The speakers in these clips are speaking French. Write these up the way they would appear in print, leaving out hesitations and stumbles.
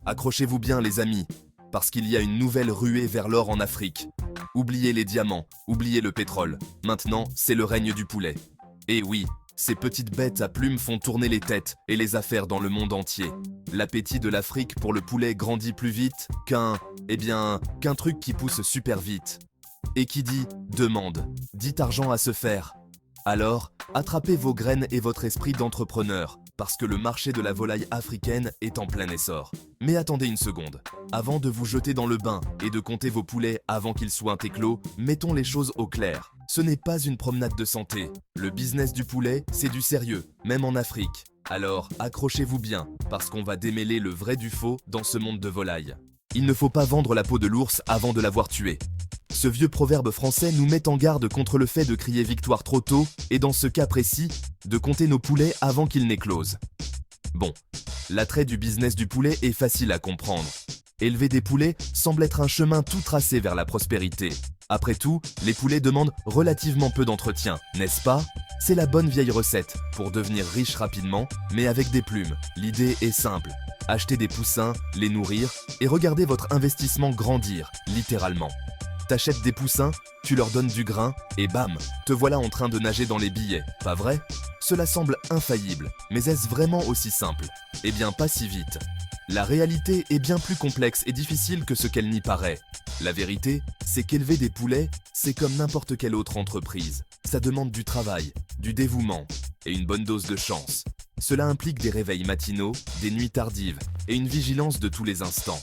Accrochez-vous bien les amis, parce qu'il y a une nouvelle ruée vers l'or en Afrique. Oubliez les diamants, oubliez le pétrole. Maintenant, c'est le règne du poulet. Et oui, ces petites bêtes à plumes font tourner les têtes et les affaires dans le monde entier. L'appétit de l'Afrique pour le poulet grandit plus vite qu'un truc qui pousse super vite. Et qui dit demande, dit argent à se faire. Alors, attrapez vos graines et votre esprit d'entrepreneur, parce que le marché de la volaille africaine est en plein essor. Mais attendez une seconde. Avant de vous jeter dans le bain et de compter vos poulets avant qu'ils soient éclos, mettons les choses au clair. Ce n'est pas une promenade de santé. Le business du poulet, c'est du sérieux, même en Afrique. Alors, accrochez-vous bien, parce qu'on va démêler le vrai du faux dans ce monde de volaille. Il ne faut pas vendre la peau de l'ours avant de l'avoir tué. Ce vieux proverbe français nous met en garde contre le fait de crier victoire trop tôt et dans ce cas précis, de compter nos poulets avant qu'ils n'éclosent. Bon, l'attrait du business du poulet est facile à comprendre. Élever des poulets semble être un chemin tout tracé vers la prospérité. Après tout, les poulets demandent relativement peu d'entretien, n'est-ce pas? C'est la bonne vieille recette pour devenir riche rapidement, mais avec des plumes. L'idée est simple. Acheter des poussins, les nourrir et regarder votre investissement grandir, littéralement. T'achètes des poussins, tu leur donnes du grain et bam, te voilà en train de nager dans les billets, pas vrai? Cela semble infaillible, mais est-ce vraiment aussi simple? Eh bien pas si vite. La réalité est bien plus complexe et difficile que ce qu'elle n'y paraît. La vérité, c'est qu'élever des poulets, c'est comme n'importe quelle autre entreprise. Ça demande du travail, du dévouement et une bonne dose de chance. Cela implique des réveils matinaux, des nuits tardives et une vigilance de tous les instants.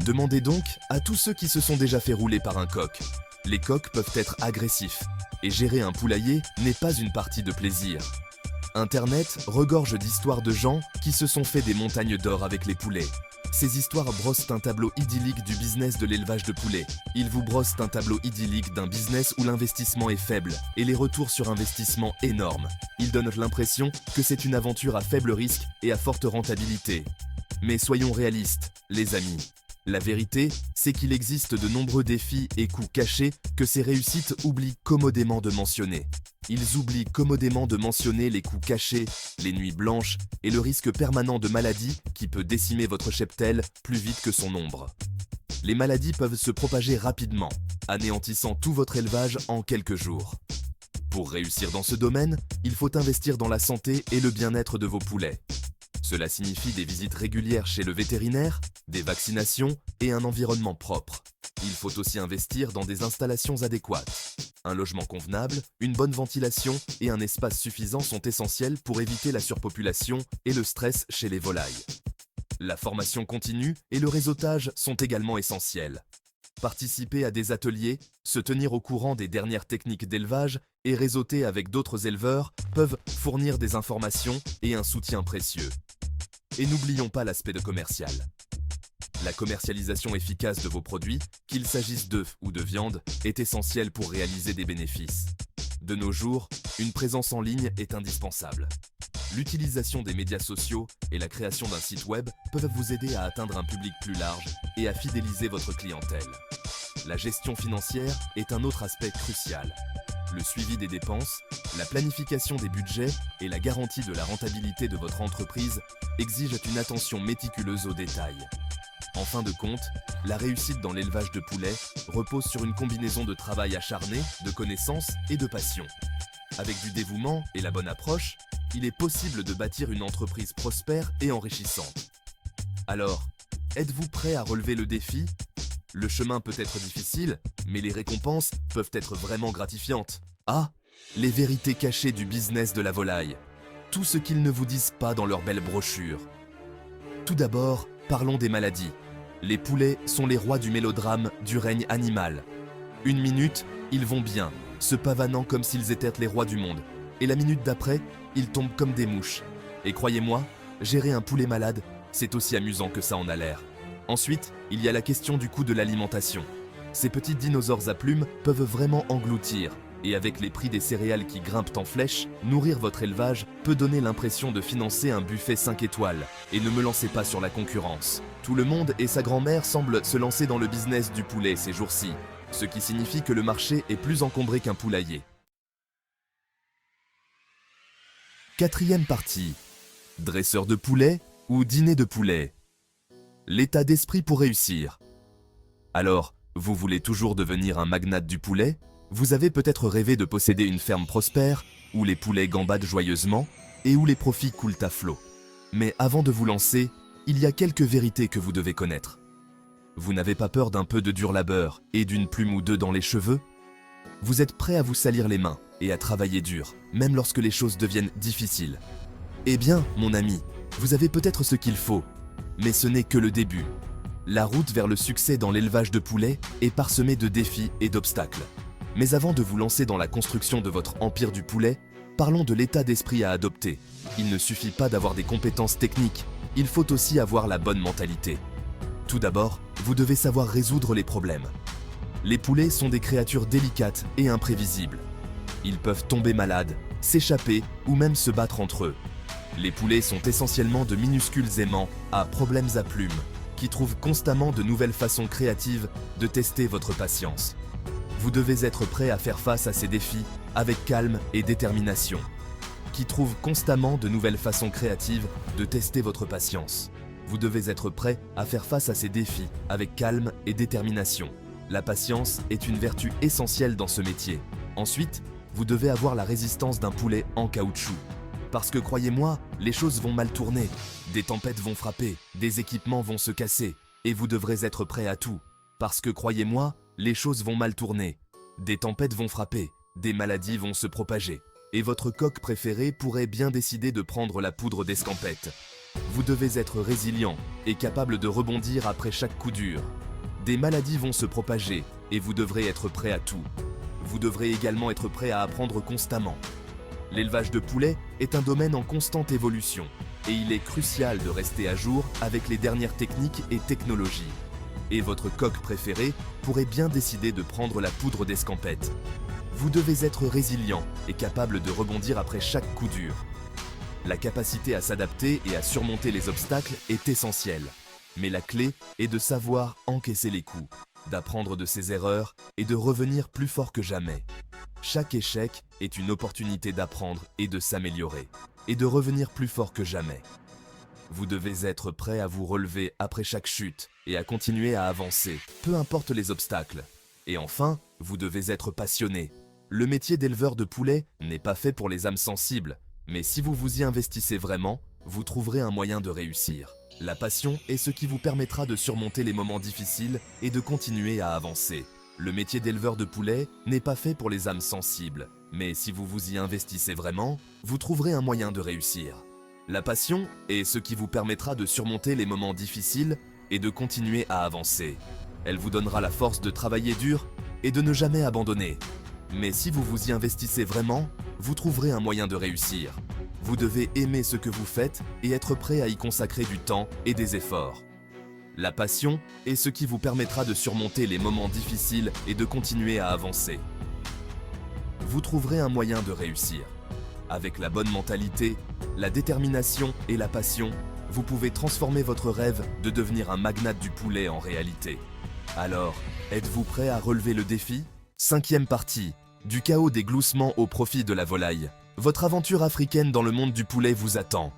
Demandez donc à tous ceux qui se sont déjà fait rouler par un coq. Les coqs peuvent être agressifs, et gérer un poulailler n'est pas une partie de plaisir. Internet regorge d'histoires de gens qui se sont fait des montagnes d'or avec les poulets. Ces histoires brossent un tableau idyllique du business de l'élevage de poulets. Ils vous brossent un tableau idyllique d'un business où l'investissement est faible et les retours sur investissement énormes. Ils donnent l'impression que c'est une aventure à faible risque et à forte rentabilité. Mais soyons réalistes, les amis. La vérité, c'est qu'il existe de nombreux défis et coûts cachés que ces réussites oublient commodément de mentionner. Ils oublient commodément de mentionner les coûts cachés, les nuits blanches et le risque permanent de maladie qui peut décimer votre cheptel plus vite que son ombre. Les maladies peuvent se propager rapidement, anéantissant tout votre élevage en quelques jours. Pour réussir dans ce domaine, il faut investir dans la santé et le bien-être de vos poulets. Cela signifie des visites régulières chez le vétérinaire, des vaccinations et un environnement propre. Il faut aussi investir dans des installations adéquates. Un logement convenable, une bonne ventilation et un espace suffisant sont essentiels pour éviter la surpopulation et le stress chez les volailles. La formation continue et le réseautage sont également essentiels. Participer à des ateliers, se tenir au courant des dernières techniques d'élevage et réseauter avec d'autres éleveurs peuvent fournir des informations et un soutien précieux. Et n'oublions pas l'aspect de commercial. La commercialisation efficace de vos produits, qu'il s'agisse d'œufs ou de viande, est essentielle pour réaliser des bénéfices. De nos jours, une présence en ligne est indispensable. L'utilisation des médias sociaux et la création d'un site web peuvent vous aider à atteindre un public plus large et à fidéliser votre clientèle. La gestion financière est un autre aspect crucial. Le suivi des dépenses, la planification des budgets et la garantie de la rentabilité de votre entreprise exigent une attention méticuleuse aux détails. En fin de compte, la réussite dans l'élevage de poulets repose sur une combinaison de travail acharné, de connaissances et de passion. Avec du dévouement et la bonne approche, il est possible de bâtir une entreprise prospère et enrichissante. Alors, êtes-vous prêt à relever le défi? Le chemin peut être difficile, mais les récompenses peuvent être vraiment gratifiantes. Ah, les vérités cachées du business de la volaille. Tout ce qu'ils ne vous disent pas dans leurs belles brochures. Tout d'abord, parlons des maladies. Les poulets sont les rois du mélodrame du règne animal. Une minute, ils vont bien, se pavanant comme s'ils étaient les rois du monde. Et la minute d'après, ils tombent comme des mouches. Et croyez-moi, gérer un poulet malade, c'est aussi amusant que ça en a l'air. Ensuite, il y a la question du coût de l'alimentation. Ces petits dinosaures à plumes peuvent vraiment engloutir. Et avec les prix des céréales qui grimpent en flèche, nourrir votre élevage peut donner l'impression de financer un buffet 5 étoiles. Et ne me lancez pas sur la concurrence. Tout le monde et sa grand-mère semblent se lancer dans le business du poulet ces jours-ci. Ce qui signifie que le marché est plus encombré qu'un poulailler. Quatrième partie. Dresseur de poulet ou dîner de poulet? L'état d'esprit pour réussir. Alors, vous voulez toujours devenir un magnate du poulet? Vous avez peut-être rêvé de posséder une ferme prospère, où les poulets gambadent joyeusement, et où les profits coulent à flot. Mais avant de vous lancer, il y a quelques vérités que vous devez connaître. Vous n'avez pas peur d'un peu de dur labeur et d'une plume ou deux dans les cheveux? Vous êtes prêt à vous salir les mains et à travailler dur, même lorsque les choses deviennent difficiles. Eh bien, mon ami, vous avez peut-être ce qu'il faut, mais ce n'est que le début. La route vers le succès dans l'élevage de poulets est parsemée de défis et d'obstacles. Mais avant de vous lancer dans la construction de votre empire du poulet, parlons de l'état d'esprit à adopter. Il ne suffit pas d'avoir des compétences techniques, il faut aussi avoir la bonne mentalité. Tout d'abord, vous devez savoir résoudre les problèmes. Les poulets sont des créatures délicates et imprévisibles. Ils peuvent tomber malades, s'échapper ou même se battre entre eux. Les poulets sont essentiellement de minuscules aimants à problèmes à plumes, qui trouvent constamment de nouvelles façons créatives de tester votre patience. Vous devez être prêt à faire face à ces défis avec calme et détermination. Qui trouvent constamment de nouvelles façons créatives de tester votre patience. Vous devez être prêt à faire face à ces défis avec calme et détermination. La patience est une vertu essentielle dans ce métier. Ensuite, vous devez avoir la résistance d'un poulet en caoutchouc. Parce que croyez-moi, les choses vont mal tourner. Des tempêtes vont frapper, des équipements vont se casser, et vous devrez être prêt à tout. Parce que croyez-moi, les choses vont mal tourner. Des tempêtes vont frapper, des maladies vont se propager, et votre coq préféré pourrait bien décider de prendre la poudre d'escampette. Vous devez être résilient et capable de rebondir après chaque coup dur. Des maladies vont se propager, et vous devrez être prêt à tout. Vous devrez également être prêt à apprendre constamment. L'élevage de poulets est un domaine en constante évolution, et il est crucial de rester à jour avec les dernières techniques et technologies. Et votre coq préféré pourrait bien décider de prendre la poudre d'escampette. Vous devez être résilient et capable de rebondir après chaque coup dur. La capacité à s'adapter et à surmonter les obstacles est essentielle. Mais la clé est de savoir encaisser les coups, d'apprendre de ses erreurs et de revenir plus fort que jamais. Chaque échec est une opportunité d'apprendre et de s'améliorer, et de revenir plus fort que jamais. Vous devez être prêt à vous relever après chaque chute et à continuer à avancer, peu importe les obstacles. Et enfin, vous devez être passionné. Le métier d'éleveur de poulets n'est pas fait pour les âmes sensibles, mais si vous vous y investissez vraiment, vous trouverez un moyen de réussir. La passion est ce qui vous permettra de surmonter les moments difficiles et de continuer à avancer. Le métier d'éleveur de poulets n'est pas fait pour les âmes sensibles, mais si vous vous y investissez vraiment, vous trouverez un moyen de réussir. La passion est ce qui vous permettra de surmonter les moments difficiles et de continuer à avancer. Elle vous donnera la force de travailler dur et de ne jamais abandonner. Mais si vous vous y investissez vraiment, vous trouverez un moyen de réussir. Vous devez aimer ce que vous faites et être prêt à y consacrer du temps et des efforts. La passion est ce qui vous permettra de surmonter les moments difficiles et de continuer à avancer. Vous trouverez un moyen de réussir. Avec la bonne mentalité, la détermination et la passion, vous pouvez transformer votre rêve de devenir un magnate du poulet en réalité. Alors, êtes-vous prêt à relever le défi? 5e partie, du chaos des gloussements au profit de la volaille. Votre aventure africaine dans le monde du poulet vous attend.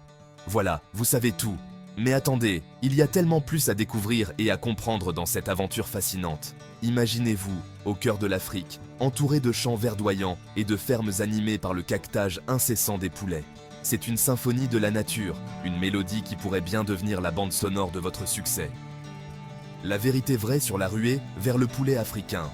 Voilà, vous savez tout. Mais attendez, il y a tellement plus à découvrir et à comprendre dans cette aventure fascinante. Imaginez-vous, au cœur de l'Afrique, entouré de champs verdoyants et de fermes animées par le caquetage incessant des poulets. C'est une symphonie de la nature, une mélodie qui pourrait bien devenir la bande sonore de votre succès. La vérité vraie sur la ruée vers le poulet africain.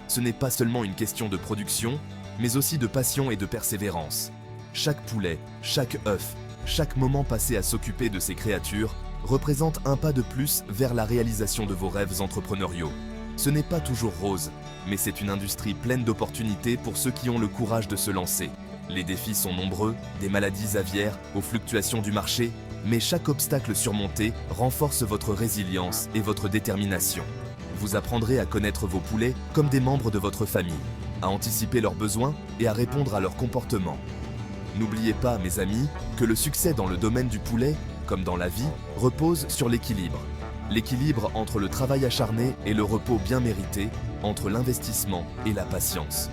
Ce n'est pas seulement une question de production, mais aussi de passion et de persévérance. Chaque poulet, chaque œuf, chaque moment passé à s'occuper de ces créatures représente un pas de plus vers la réalisation de vos rêves entrepreneuriaux. Ce n'est pas toujours rose, mais c'est une industrie pleine d'opportunités pour ceux qui ont le courage de se lancer. Les défis sont nombreux, des maladies aviaires aux fluctuations du marché, mais chaque obstacle surmonté renforce votre résilience et votre détermination. Vous apprendrez à connaître vos poulets comme des membres de votre famille, à anticiper leurs besoins et à répondre à leur comportement. N'oubliez pas, mes amis, que le succès dans le domaine du poulet, comme dans la vie, repose sur l'équilibre. L'équilibre entre le travail acharné et le repos bien mérité, entre l'investissement et la patience.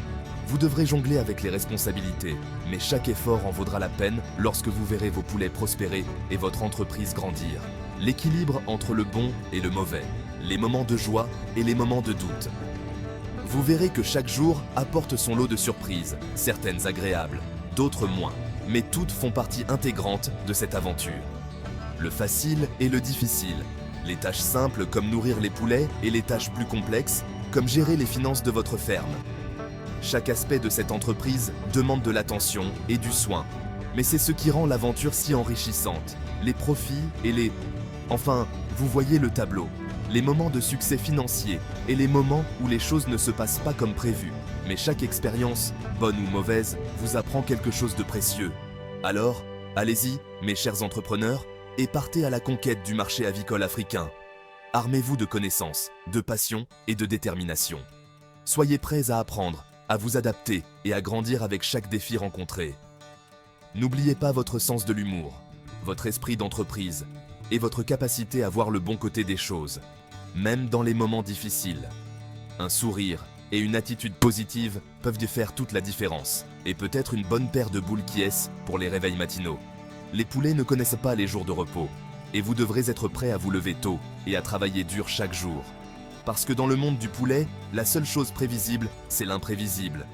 Vous devrez jongler avec les responsabilités, mais chaque effort en vaudra la peine lorsque vous verrez vos poulets prospérer et votre entreprise grandir. l'équilibre entre le bon et le mauvais, les moments de joie et les moments de doute. Vous verrez que chaque jour apporte son lot de surprises, certaines agréables, d'autres moins, mais toutes font partie intégrante de cette aventure. Le facile et le difficile, les tâches simples comme nourrir les poulets et les tâches plus complexes comme gérer les finances de votre ferme. Chaque aspect de cette entreprise demande de l'attention et du soin, mais c'est ce qui rend l'aventure si enrichissante, les profits et les... Enfin, vous voyez le tableau. Les moments de succès financier et les moments où les choses ne se passent pas comme prévu. Mais chaque expérience, bonne ou mauvaise, vous apprend quelque chose de précieux. Alors, allez-y, mes chers entrepreneurs, et partez à la conquête du marché avicole africain. Armez-vous de connaissances, de passion et de détermination. Soyez prêts à apprendre, à vous adapter et à grandir avec chaque défi rencontré. N'oubliez pas votre sens de l'humour, votre esprit d'entreprise et votre capacité à voir le bon côté des choses, même dans les moments difficiles. Un sourire et une attitude positive peuvent faire toute la différence, et peut-être une bonne paire de boules qui est pour les réveils matinaux. Les poulets ne connaissent pas les jours de repos, et vous devrez être prêt à vous lever tôt et à travailler dur chaque jour. Parce que dans le monde du poulet, la seule chose prévisible, c'est l'imprévisible.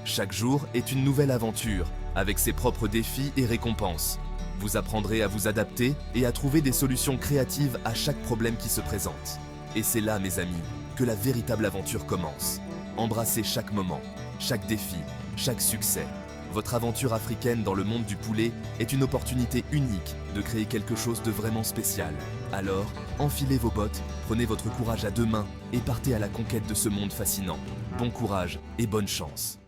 Chaque jour est une nouvelle aventure, avec ses propres défis et récompenses. Vous apprendrez à vous adapter et à trouver des solutions créatives à chaque problème qui se présente. Et c'est là, mes amis, que la véritable aventure commence. Embrassez chaque moment, chaque défi, chaque succès. Votre aventure africaine dans le monde du poulet est une opportunité unique de créer quelque chose de vraiment spécial. Alors, enfilez vos bottes, prenez votre courage à deux mains et partez à la conquête de ce monde fascinant. Bon courage et bonne chance.